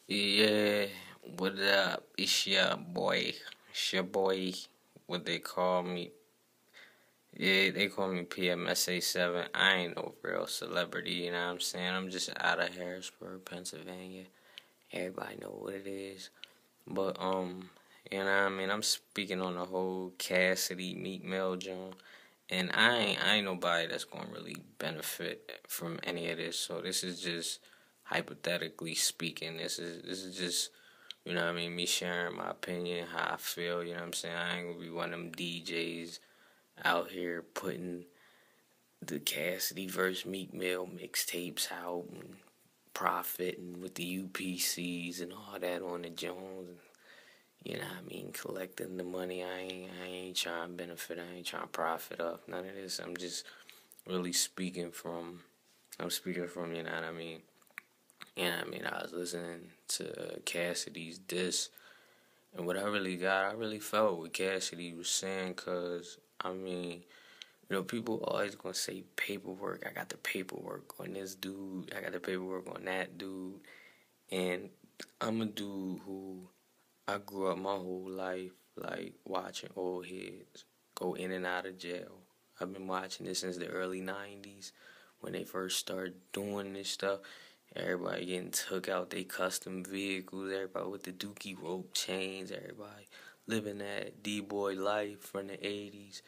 Yeah, what up? It's your boy. It's your boy. What they call me? Yeah, they call me PMS87. I ain't no real celebrity, you know what I'm saying? I'm just out of Harrisburg, Pennsylvania. Everybody know what it is. But you know what I mean? I'm speaking on the whole Cassidy Meek Mill Jones. And I ain't nobody that's gonna really benefit from any of this. So this is just hypothetically speaking. This is just, you know what I mean, me sharing my opinion, how I feel, you know what I'm saying? I ain't gonna be one of them DJs out here putting the Cassidy versus Meek Mill mixtapes out and profiting with the UPCs and all that on the Jones. You know what I mean? Collecting the money. I ain't trying to benefit. I ain't trying to profit off none of this. I'm just really I'm speaking from, you know what I mean? You know what I mean? I was listening to Cassidy's diss, and what I really felt what Cassidy was saying, cause I mean, people always gonna say paperwork. I got the paperwork on this dude. I got the paperwork on that dude, and I'm a dude who I grew up my whole life like watching old heads go in and out of jail. I've been watching this since the early '90s when they first started doing this stuff. Everybody getting took out they custom vehicles, everybody with the dookie rope chains, everybody living that D-boy life from the '80s.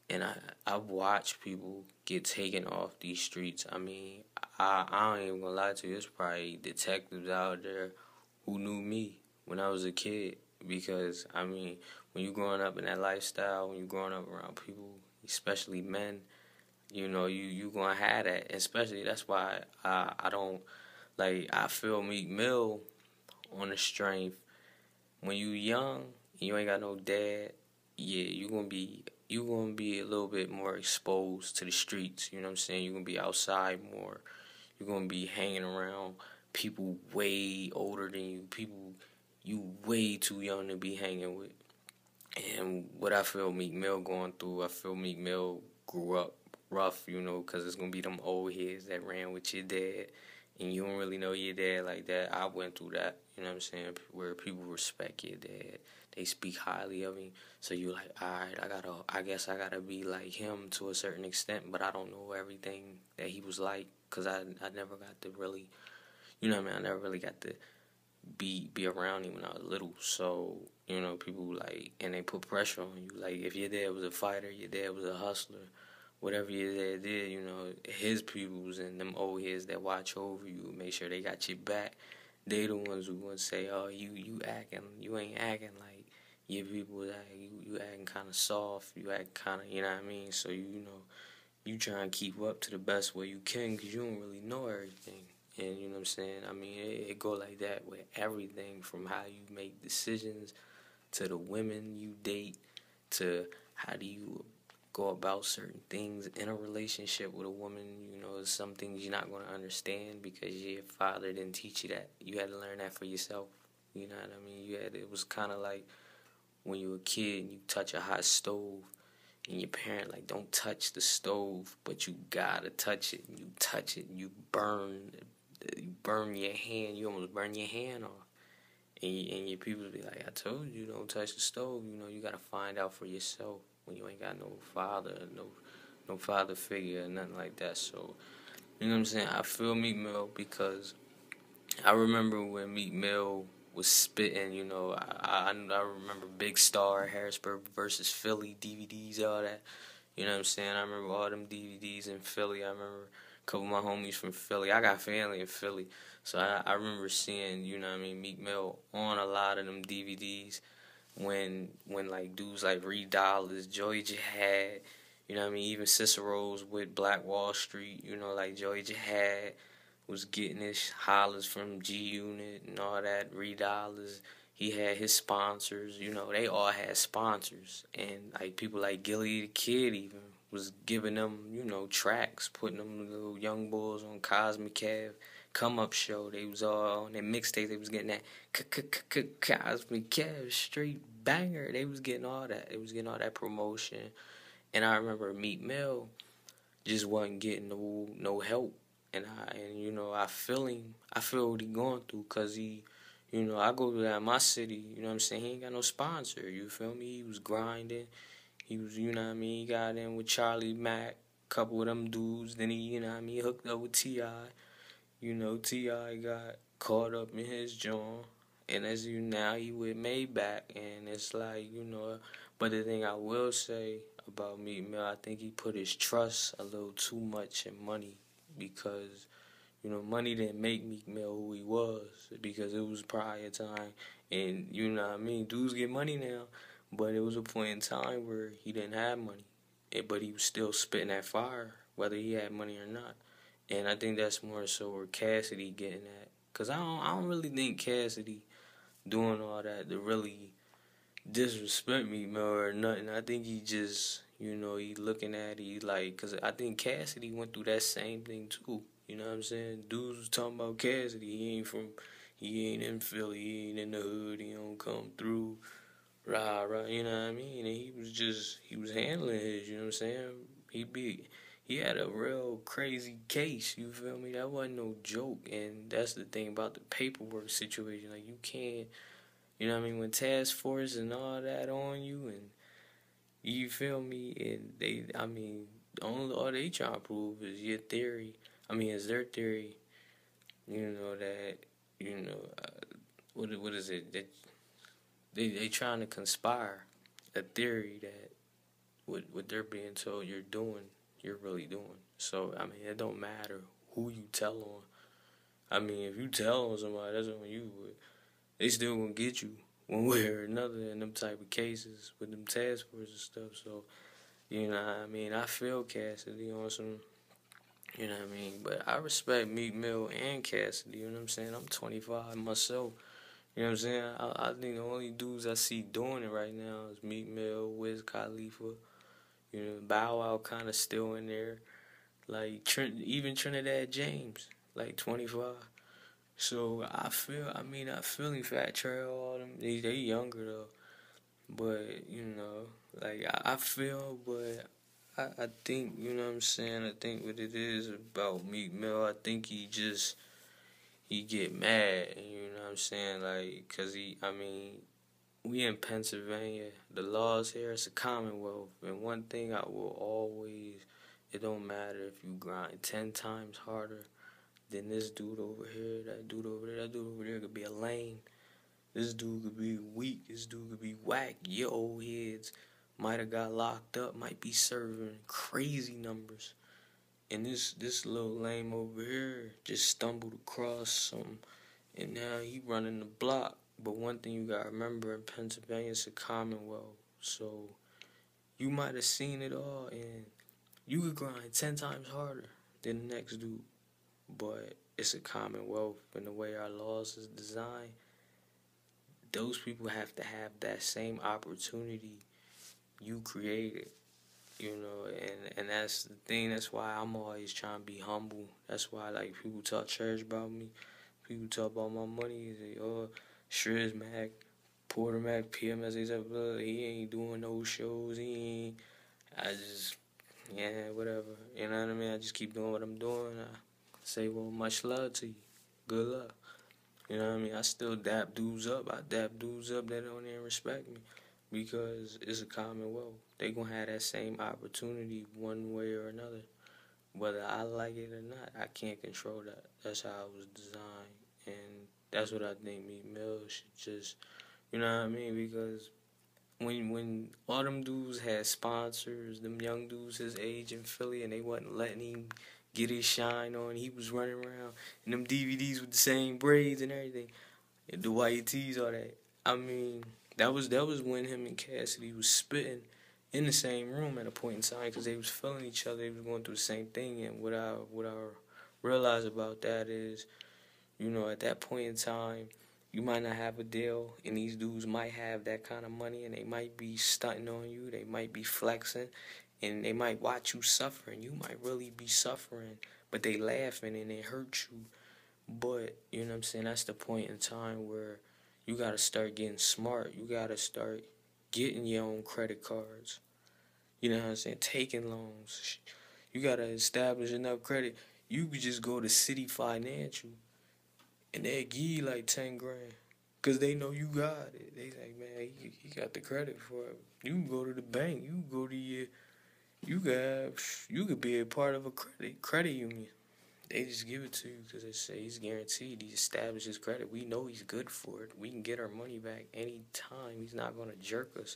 And I've watched people get taken off these streets. I mean, I don't even gonna lie to you, there's probably detectives out there who knew me when I was a kid. Because I mean, when you growing up in that lifestyle, when you growing up around people, especially men, you gonna have that. Especially that's why I don't like, I feel Meek Mill on the strength. When you young and you ain't got no dad, yeah, you gonna be a little bit more exposed to the streets. You know what I'm saying? You're gonna be outside more. You're gonna be hanging around people way older than you, people you way too young to be hanging with. And what I feel Meek Mill going through, I feel Meek Mill grew up rough, because it's going to be them old heads that ran with your dad, and you don't really know your dad like that. I went through that, you know what I'm saying, where people respect your dad. They speak highly of him. So you're like, all right, I guess I gotta be like him to a certain extent, but I don't know everything that he was like, because I never got to really, you know what I mean, I never really got to be around him when I was little. So, people like, and they put pressure on you. Like, if your dad was a fighter, your dad was a hustler, whatever your dad did, his peoples and them old heads that watch over you, make sure they got your back. They the ones who gonna say, oh, you ain't acting like your people, that you acting kind of soft, you act kind of, you know what I mean? So, you try and keep up to the best way you can, because you don't really know everything. And you know what I'm saying? I mean, it go like that with everything, from how you make decisions to the women you date to how do you go about certain things in a relationship with a woman. Some things you're not going to understand because your father didn't teach you that. You had to learn that for yourself. You know what I mean? It was kind of like when you were a kid and you touch a hot stove and your parent like, don't touch the stove, but you gotta touch it. And you touch it, and you burn your hand. You almost burn your hand off. And your people be like, I told you, don't touch the stove. You gotta find out for yourself when you ain't got no father, no father figure or nothing like that. So, you know what I'm saying? I feel Meek Mill because I remember when Meek Mill was spitting, I remember Big Star, Harrisburg versus Philly DVDs, all that. You know what I'm saying? I remember all them DVDs in Philly. I remember a couple of my homies from Philly. I got family in Philly. So I remember seeing, Meek Mill on a lot of them DVDs when like dudes like Reed Dollaz, Joey Jihad, even Cicero's with Black Wall Street, like Joey Jihad was getting his hollers from G Unit and all that. Reed Dollaz, he had his sponsors. They all had sponsors, and like people like Gilly the Kid even was giving them, tracks, putting them little young boys on Cosmic Cav come up show. They was all on their mixtape. They was getting that Cosmic Cav straight banger. They was getting all that. They was getting all that promotion. And I remember Meek Mill just wasn't getting no help. And I feel him. I feel what he going through, cause he, You know, I go to that my city, you know what I'm saying? He ain't got no sponsor, you feel me? He was grinding. He was, you know what I mean? He got in with Charlie Mack, couple of them dudes. Then he, you know what I mean, he hooked up with T.I. You know, T.I. got caught up in his joint. And as you now, he with Maybach. And it's like, you know, but the thing I will say about Meek Mill, I think he put his trust a little too much in money because you know, money didn't make Meek Mill who he was because it was prior time. And, you know what I mean? Dudes get money now, but it was a point in time where he didn't have money. But he was still spitting that fire, whether he had money or not. And I think that's more so where Cassidy getting at. Because I don't really think Cassidy doing all that to really disrespect Meek Mill or nothing. I think he just, you know, he looking at it, he like, because I think Cassidy went through that same thing too. You know what I'm saying? Dudes was talking about Cassidy. He ain't in Philly, he ain't in the hood, he don't come through, rah, rah, you know what I mean? And he was handling his, you know what I'm saying? He had a real crazy case, you feel me? That wasn't no joke, and that's the thing about the paperwork situation. Like, you can't, you know what I mean? When task force and all that on you, and you feel me? And I mean, all they trying to prove is your theory. I mean, it's their theory. You know that you know what is it that they trying to conspire a theory that what they're being told you're doing, you're really doing. So I mean, it don't matter who you tell on. I mean, if you tell on somebody, that's on you. But they still gonna get you one way or another in them type of cases with them task force and stuff. So you know what I mean? I feel Cassidy on some, you know what I mean? But I respect Meek Mill and Cassidy, you know what I'm saying? I'm 25 myself, you know what I'm saying? I think the only dudes I see doing it right now is Meek Mill, Wiz Khalifa, you know, Bow Wow kind of still in there. Like, even Trinidad James, like 25. So I feel him, Fat Trail, all them. They younger though. But, you know, like, I feel, but I think, you know what I'm saying? I think what it is about Meek Mill, I think he get mad, you know what I'm saying? Like, cause we in Pennsylvania, the laws here, it's a commonwealth, and one thing I will always, it don't matter if you grind 10 times harder than this dude over here, that dude over there, that dude over there could be a lame. This dude could be weak. This dude could be whack. Your old heads might have got locked up. Might be serving crazy numbers. And this little lame over here just stumbled across some, and now he running the block. But one thing you gotta remember in Pennsylvania, it's a commonwealth. So you might have seen it all, and you could grind 10 times harder than the next dude. But it's a commonwealth, and the way our laws is designed, those people have to have that same opportunity you created, you know, and that's the thing. That's why I'm always trying to be humble. That's why, like, people talk trash about me. People talk about my money. They say, oh, Shriz Mac, Porter Mac, PMS87, he ain't doing no shows. He ain't. I just, yeah, whatever. You know what I mean? I just keep doing what I'm doing. I say, well, much love to you. Good luck. You know what I mean? I still dap dudes up. I dap dudes up that don't even respect me because it's a commonwealth. They gonna have that same opportunity one way or another. Whether I like it or not, I can't control that. That's how it was designed. And that's what I think Meek Mill should just, you know what I mean? Because when all them dudes had sponsors, them young dudes his age in Philly, and they wasn't letting him get his shine on. He was running around in them DVDs with the same braids and everything, and the white tees, all that. I mean, that was when him and Cassidy was spitting in the same room at a point in time because they was feeling each other. They was going through the same thing. And what I realize about that is, you know, at that point in time, you might not have a deal, and these dudes might have that kind of money, and they might be stunting on you. They might be flexing, and they might watch you suffer, and you might really be suffering, but they laughing and they hurt you. But, you know what I'm saying, that's the point in time where you got to start getting smart. You got to start getting your own credit cards. You know what I'm saying? Taking loans. You got to establish enough credit. You could just go to City Financial, and they'll give you like 10 grand. Cause they know you got it. They like, man, he got the credit for it. You can go to the bank. You can go to you could be a part of a credit union. They just give it to you because they say he's guaranteed. He established his credit. We know he's good for it. We can get our money back anytime. He's not gonna jerk us.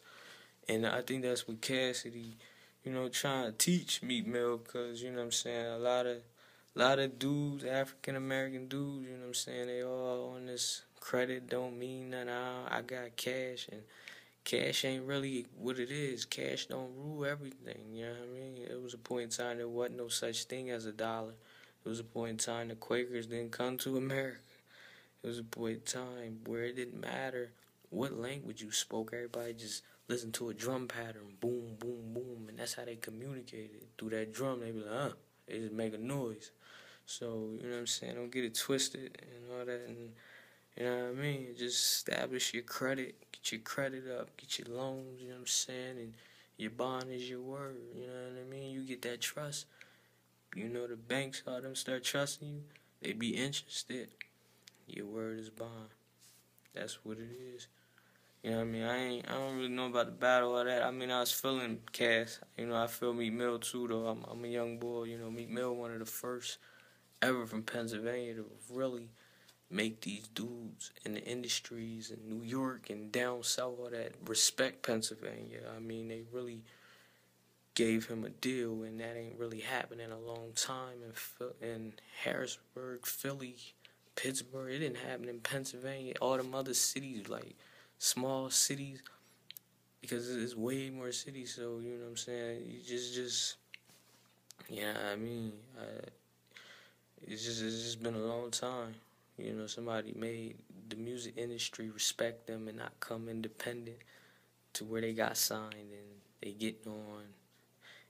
And I think that's what Cassidy, trying to teach Meek Mill, because, you know what I'm saying, a lot of dudes, African American dudes, you know what I'm saying, they all on this credit don't mean nothing. I got cash, and cash ain't really what it is. Cash don't rule everything, you know what I mean? It was a point in time there wasn't no such thing as a dollar. It was a point in time the Quakers didn't come to America. It was a point in time where it didn't matter what language you spoke. Everybody just listened to a drum pattern, boom, boom, boom, and that's how they communicated. Through that drum, they be like, they just make a noise. So, you know what I'm saying? Don't get it twisted and all that. And, you know what I mean? Just establish your credit, get your credit up, get your loans, you know what I'm saying? And your bond is your word, you know what I mean? You get that trust. The banks, all them start trusting you, they be interested. Your word is bond. That's what it is. You know what I mean? I don't really know about the battle or that. I mean, I was feeling Cass. I feel Meek Mill too, though. I'm a young boy. Meek Mill, one of the first ever from Pennsylvania to really make these dudes in the industries in New York and down south, all that, respect Pennsylvania. I mean, they really gave him a deal, and that ain't really happened in a long time in Harrisburg, Philly, Pittsburgh. It didn't happen in Pennsylvania. All them other cities, like small cities, because there's way more cities. So you know what I'm saying. You just yeah. I mean, it's just been a long time. Somebody made the music industry respect them and not come independent to where they got signed and they getting on.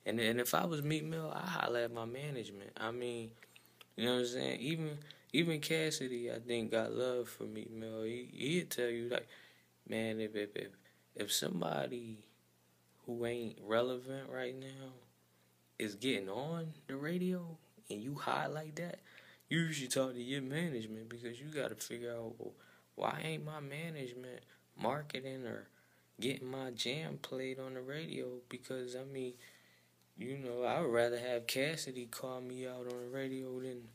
And if I was Meek Mill, I holler at my management. I mean, you know what I'm saying? Even Cassidy, I think, got love for Meek Mill. He'd tell you, like, man, if somebody who ain't relevant right now is getting on the radio and you high like that, you should talk to your management, because you got to figure out, well, why ain't my management marketing or getting my jam played on the radio? Because, I mean, I would rather have Cassidy call me out on the radio than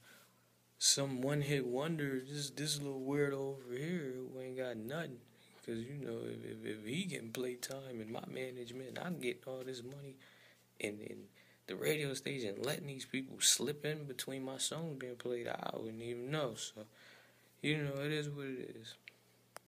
some one-hit wonder, this little weirdo over here who ain't got nothing. Because, if he getting playtime and my management, I'm getting all this money, and the radio station letting these people slip in between my songs being played, I wouldn't even know. So, it is what it is.